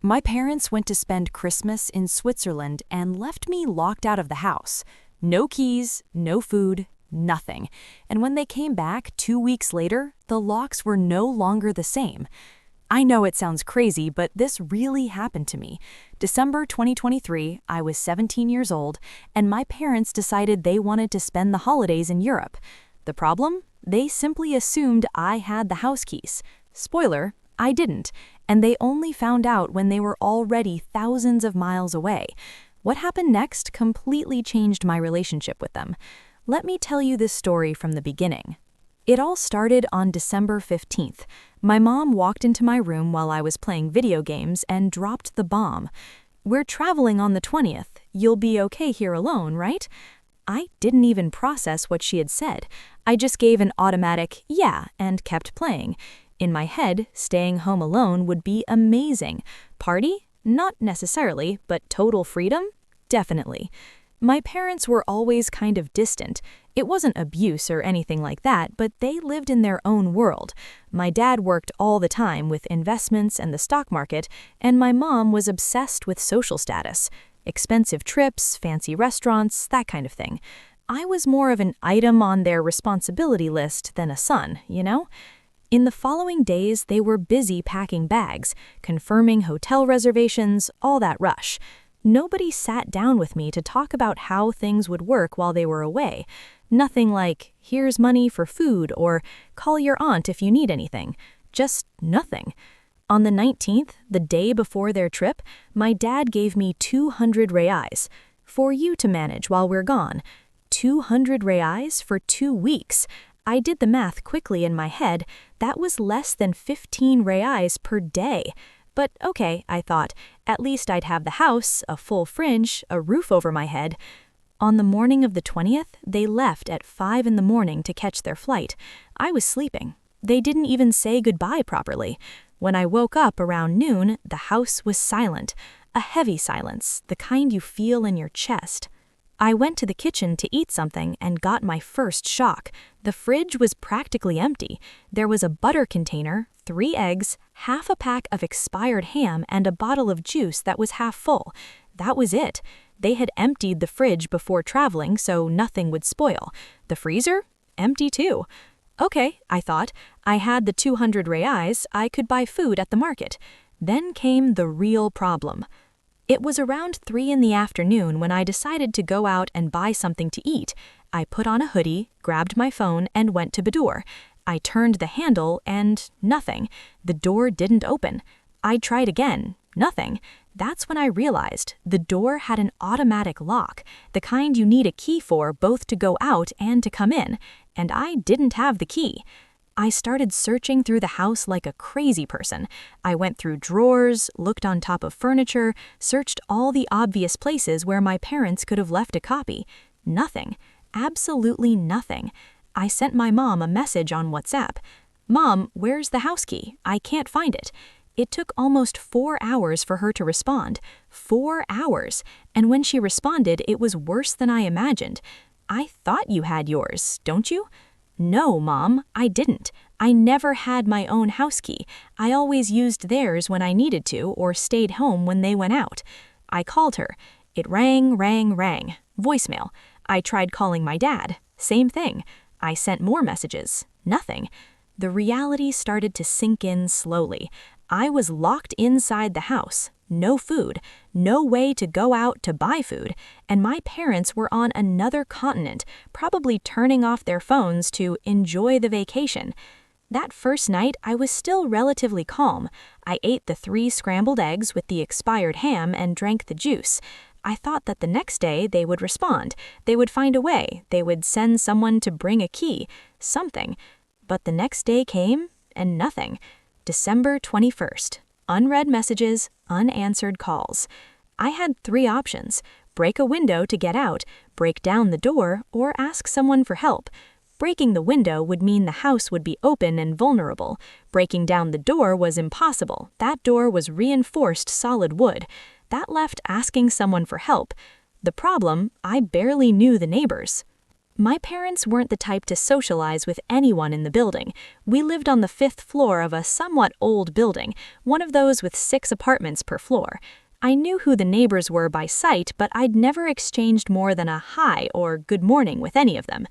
My parents went to spend Christmas in Switzerland and left me locked out of the house. No keys, no food, nothing. And when they came back 2 weeks later, the locks were no longer the same. I know it sounds crazy, but this really happened to me. December 2023, I was 17 years old, and my parents decided they wanted to spend the holidays in Europe. The problem? They simply assumed I had the house keys. Spoiler, I didn't, and they only found out when they were already thousands of miles away. What happened next completely changed my relationship with them. Let me tell you this story from the beginning. It all started on December 15th. My mom walked into my room while I was playing video games and dropped the bomb. "We're traveling on the 20th. You'll be okay here alone, right?" I didn't even process what she had said. I just gave an automatic "yeah" and kept playing. In my head, staying home alone would be amazing. Party? Not necessarily, but total freedom? Definitely. My parents were always kind of distant. It wasn't abuse or anything like that, but they lived in their own world. My dad worked all the time with investments and the stock market, and my mom was obsessed with social status. Expensive trips, fancy restaurants, that kind of thing. I was more of an item on their responsibility list than a son, you know? In the following days, they were busy packing bags, confirming hotel reservations, all that rush. Nobody sat down with me to talk about how things would work while they were away. Nothing like, "Here's money for food," or "Call your aunt if you need anything." Just nothing. On the 19th, the day before their trip, my dad gave me 200 reais. "For you to manage while we're gone." 200 reais for 2 weeks. I did the math quickly in my head. That was less than 15 reais per day. But okay, I thought, at least I'd have the house, a full fridge, a roof over my head. On the morning of the 20th, they left at 5 in the morning to catch their flight. I was sleeping. They didn't even say goodbye properly. When I woke up around noon, the house was silent. A heavy silence, the kind you feel in your chest. I went to the kitchen to eat something and got my first shock. The fridge was practically empty. There was a butter container, 3 eggs, half a pack of expired ham, and a bottle of juice that was half full. That was it. They had emptied the fridge before traveling, so nothing would spoil. The freezer? Empty too. Okay, I thought. I had the 200 reais. I could buy food at the market. Then came the real problem. It was around 3 in the afternoon when I decided to go out and buy something to eat. I put on a hoodie, grabbed my phone, and went to the door. I turned the handle and nothing. The door didn't open. I tried again. Nothing. That's when I realized the door had an automatic lock, the kind you need a key for both to go out and to come in, and I didn't have the key. I started searching through the house like a crazy person. I went through drawers, looked on top of furniture, searched all the obvious places where my parents could have left a copy. Nothing. Absolutely nothing. I sent my mom a message on WhatsApp. "Mom, where's the house key? I can't find it." It took almost 4 hours for her to respond. 4 hours. And when she responded, it was worse than I imagined. "I thought you had yours, don't you?" "No, Mom, I didn't. I never had my own house key. I always used theirs when I needed to or stayed home when they went out." I called her. It rang. Voicemail. I tried calling my dad. Same thing. I sent more messages. Nothing. The reality started to sink in slowly. I was locked inside the house. No food, no way to go out to buy food, and my parents were on another continent, probably turning off their phones to enjoy the vacation. That first night, I was still relatively calm. I ate the 3 scrambled eggs with the expired ham and drank the juice. I thought that the next day they would respond. They would find a way. They would send someone to bring a key, something. But the next day came, and nothing. December 21st. Unread messages, unanswered calls. I had 3 options: break a window to get out, break down the door, or ask someone for help. Breaking the window would mean the house would be open and vulnerable. Breaking down the door was impossible. That door was reinforced solid wood. That left asking someone for help. The problem, I barely knew the neighbors. My parents weren't the type to socialize with anyone in the building. We lived on the 5th floor of a somewhat old building, one of those with 6 apartments per floor. I knew who the neighbors were by sight, but I'd never exchanged more than a hi or good morning with any of them.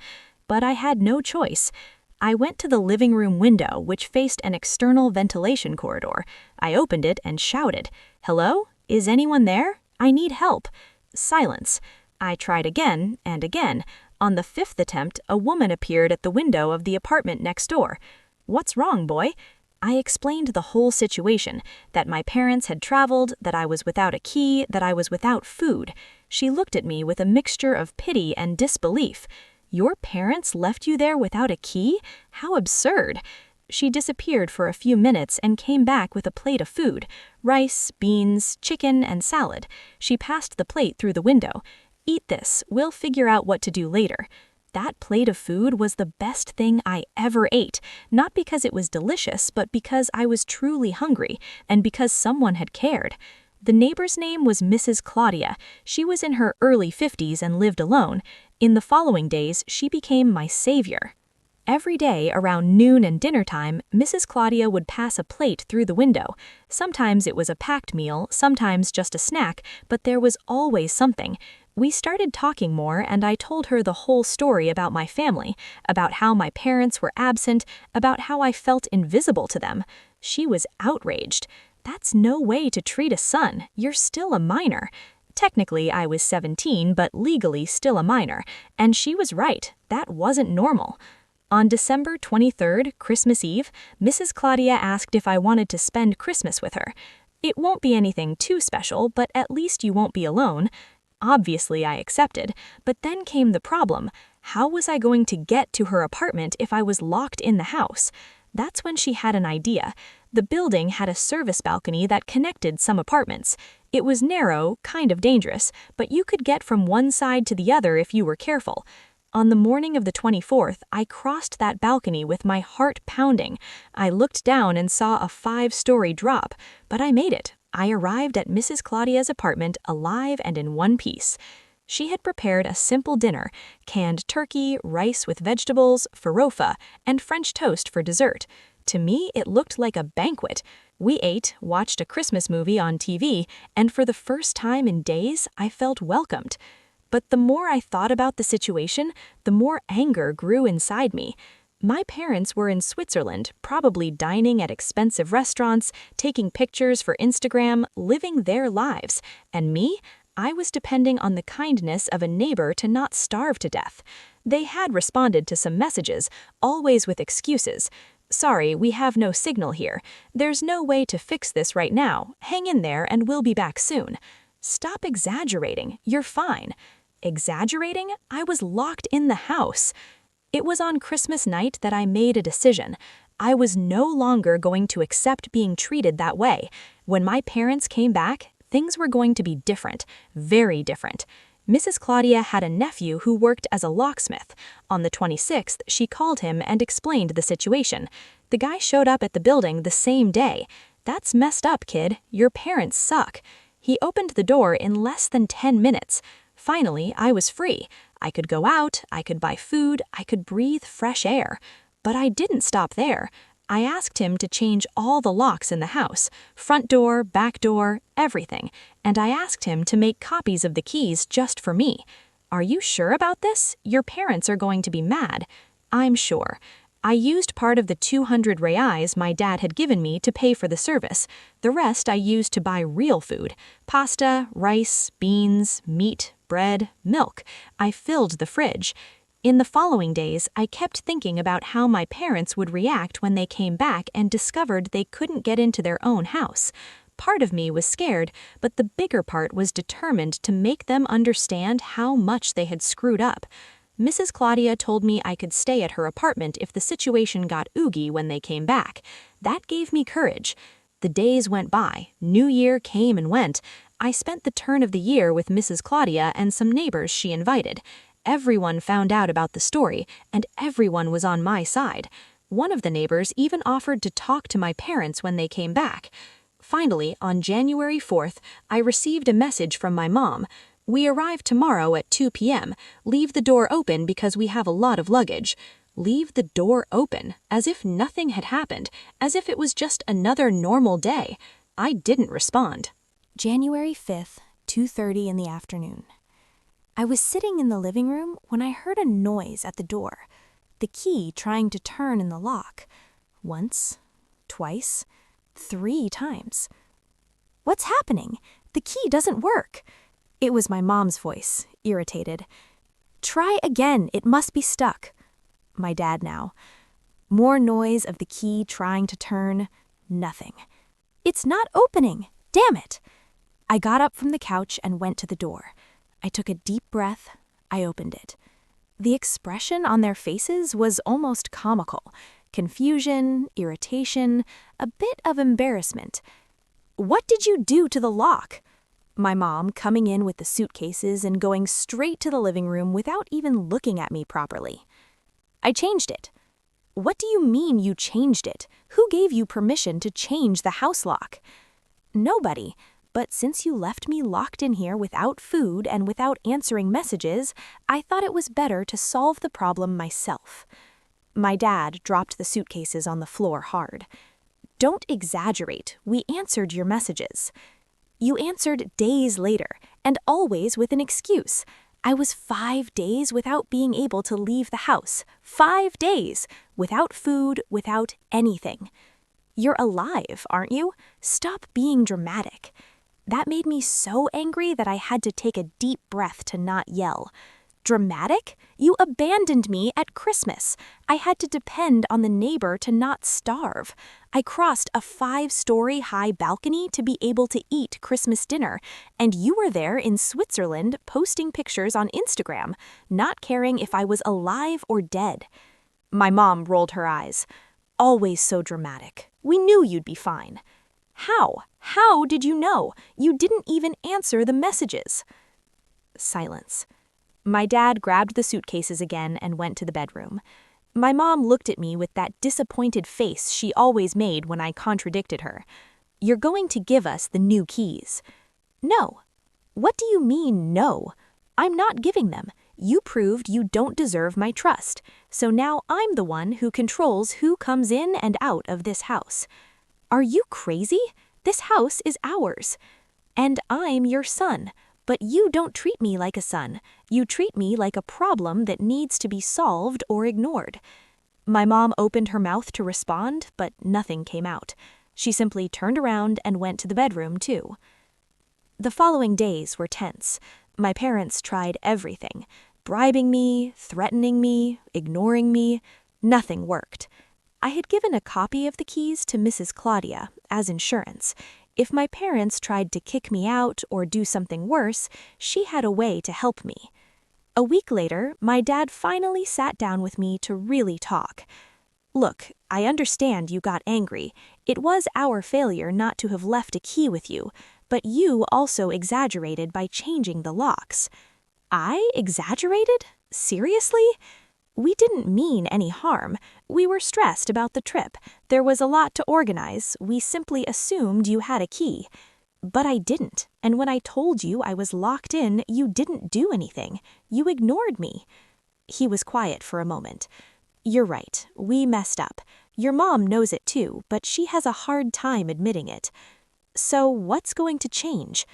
But I had no choice. I went to the living room window, which faced an external ventilation corridor. I opened it and shouted, "Hello? Is anyone there? I need help." Silence. I tried again and again. On the 5th attempt, a woman appeared at the window of the apartment next door. "What's wrong, boy?" I explained the whole situation, that my parents had traveled, that I was without a key, that I was without food. She looked at me with a mixture of pity and disbelief. "Your parents left you there without a key? How absurd." She disappeared for a few minutes and came back with a plate of food: rice, beans, chicken, and salad. She passed the plate through the window. "Eat this, we'll figure out what to do later." That plate of food was the best thing I ever ate, not because it was delicious, but because I was truly hungry, and because someone had cared. The neighbor's name was Mrs. Claudia. She was in her early 50s and lived alone. In the following days, she became my savior. Every day, around noon and dinner time, Mrs. Claudia would pass a plate through the window. Sometimes it was a packed meal, sometimes just a snack, but there was always something. We started talking more, and I told her the whole story about my family, about how my parents were absent, about how I felt invisible to them. She was outraged. "That's no way to treat a son. You're still a minor." Technically, I was 17, but legally still a minor, and she was right. That wasn't normal. On December 23rd, Christmas Eve, Mrs. Claudia asked if I wanted to spend Christmas with her. "It won't be anything too special, but at least you won't be alone." Obviously, I accepted, but then came the problem. How was I going to get to her apartment if I was locked in the house? That's when she had an idea. The building had a service balcony that connected some apartments. It was narrow, kind of dangerous, but you could get from one side to the other if you were careful. On the morning of the 24th, I crossed that balcony with my heart pounding. I looked down and saw a 5-story drop, but I made it. I arrived at Mrs. Claudia's apartment alive and in one piece. She had prepared a simple dinner: canned turkey, rice with vegetables, farofa, and French toast for dessert. To me, it looked like a banquet. We ate, watched a Christmas movie on TV, and for the first time in days, I felt welcomed. But the more I thought about the situation, the more anger grew inside me. My parents were in Switzerland, probably dining at expensive restaurants, taking pictures for Instagram, living their lives. And me? I was depending on the kindness of a neighbor to not starve to death. They had responded to some messages, always with excuses. "Sorry, we have no signal here. There's no way to fix this right now. Hang in there and we'll be back soon." Stop exaggerating. You're fine. Exaggerating? I was locked in the house. It was on Christmas night that I made a decision. I was no longer going to accept being treated that way. When my parents came back, things were going to be different, very different. Mrs. Claudia had a nephew who worked as a locksmith. On the 26th, she called him and explained the situation. The guy showed up at the building the same day. "That's messed up, kid. Your parents suck." He opened the door in less than 10 minutes. Finally, I was free. I could go out, I could buy food, I could breathe fresh air. But I didn't stop there. I asked him to change all the locks in the house: front door, back door, everything. And I asked him to make copies of the keys just for me. "Are you sure about this? Your parents are going to be mad." "I'm sure." I used part of the 200 reais my dad had given me to pay for the service. The rest I used to buy real food: pasta, rice, beans, meat, bread, milk. I filled the fridge. In the following days, I kept thinking about how my parents would react when they came back and discovered they couldn't get into their own house. Part of me was scared, but the bigger part was determined to make them understand how much they had screwed up. Mrs. Claudia told me I could stay at her apartment if the situation got oogie when they came back. That gave me courage. The days went by, New Year came and went. I spent the turn of the year with Mrs. Claudia and some neighbors she invited. Everyone found out about the story, and everyone was on my side. One of the neighbors even offered to talk to my parents when they came back. Finally, on January 4th, I received a message from my mom. We arrive tomorrow at 2 p.m. Leave the door open because we have a lot of luggage. Leave the door open, as if nothing had happened, as if it was just another normal day. I didn't respond. January 5th, 2:30 in the afternoon. I was sitting in the living room when I heard a noise at the door, the key trying to turn in the lock. Once, twice, 3 times. What's happening? The key doesn't work. It was my mom's voice, irritated. Try again, it must be stuck. My dad now. More noise of the key trying to turn. Nothing. It's not opening. Damn it. I got up from the couch and went to the door. I took a deep breath. I opened it. The expression on their faces was almost comical. Confusion, irritation, a bit of embarrassment. What did you do to the lock? My mom coming in with the suitcases and going straight to the living room without even looking at me properly. I changed it. What do you mean you changed it? Who gave you permission to change the house lock? Nobody. But since you left me locked in here without food and without answering messages, I thought it was better to solve the problem myself. My dad dropped the suitcases on the floor hard. Don't exaggerate. We answered your messages. You answered days later, and always with an excuse. I was 5 days without being able to leave the house. 5 days! Without food, without anything. You're alive, aren't you? Stop being dramatic. That made me so angry that I had to take a deep breath to not yell. Dramatic? You abandoned me at Christmas. I had to depend on the neighbor to not starve. I crossed a 5-story high balcony to be able to eat Christmas dinner, and you were there in Switzerland posting pictures on Instagram, not caring if I was alive or dead. My mom rolled her eyes. Always so dramatic. We knew you'd be fine. How? How did you know? You didn't even answer the messages. Silence. My dad grabbed the suitcases again and went to the bedroom. My mom looked at me with that disappointed face she always made when I contradicted her. You're going to give us the new keys. No. What do you mean, no? I'm not giving them. You proved you don't deserve my trust. So now I'm the one who controls who comes in and out of this house. Are you crazy? This house is ours. And I'm your son. But you don't treat me like a son. You treat me like a problem that needs to be solved or ignored. My mom opened her mouth to respond, but nothing came out. She simply turned around and went to the bedroom, too. The following days were tense. My parents tried everything. Bribing me, threatening me, ignoring me. Nothing worked. I had given a copy of the keys to Mrs. Claudia as insurance. If my parents tried to kick me out or do something worse, she had a way to help me. A week later, my dad finally sat down with me to really talk. Look, I understand you got angry. It was our failure not to have left a key with you, but you also exaggerated by changing the locks. I exaggerated? Seriously? We didn't mean any harm. We were stressed about the trip. There was a lot to organize. We simply assumed you had a key. But I didn't. And when I told you I was locked in, you didn't do anything. You ignored me. He was quiet for a moment. You're right. We messed up. Your mom knows it too, but she has a hard time admitting it. So what's going to change?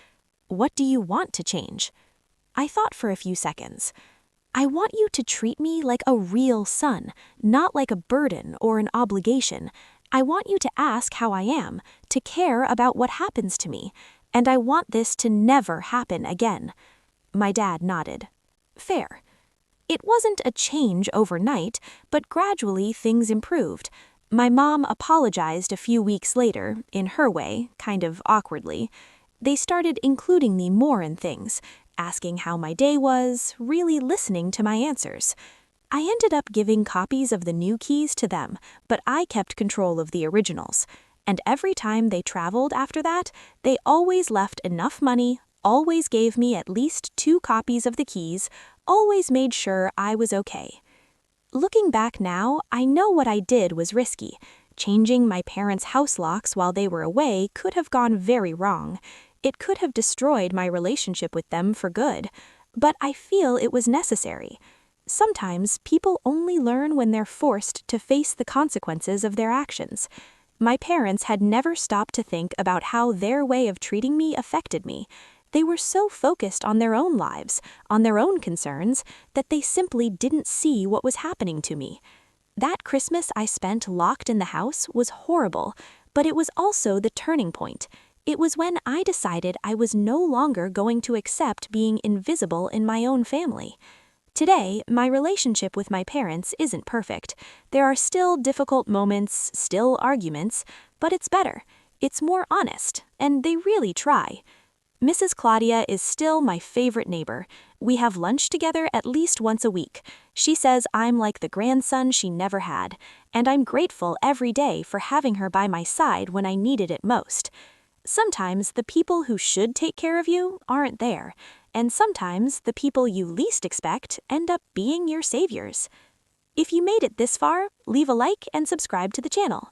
What do you want to change? I thought for a few seconds. I want you to treat me like a real son, not like a burden or an obligation. I want you to ask how I am, to care about what happens to me, and I want this to never happen again. My dad nodded. Fair. It wasn't a change overnight, but gradually things improved. My mom apologized a few weeks later, in her way, kind of awkwardly. They started including me more in things, asking how my day was, really listening to my answers. I ended up giving copies of the new keys to them, but I kept control of the originals. And every time they traveled after that, they always left enough money, always gave me at least 2 copies of the keys, always made sure I was okay. Looking back now, I know what I did was risky. Changing my parents' house locks while they were away could have gone very wrong. It could have destroyed my relationship with them for good, but I feel it was necessary. Sometimes people only learn when they're forced to face the consequences of their actions. My parents had never stopped to think about how their way of treating me affected me. They were so focused on their own lives, on their own concerns, that they simply didn't see what was happening to me. That Christmas I spent locked in the house was horrible, but it was also the turning point. It was when I decided I was no longer going to accept being invisible in my own family. Today, my relationship with my parents isn't perfect. There are still difficult moments, still arguments, but it's better. It's more honest, and they really try. Mrs. Claudia is still my favorite neighbor. We have lunch together at least once a week. She says I'm like the grandson she never had, and I'm grateful every day for having her by my side when I needed it most. Sometimes the people who should take care of you aren't there, and sometimes the people you least expect end up being your saviors. If you made it this far, leave a like and subscribe to the channel.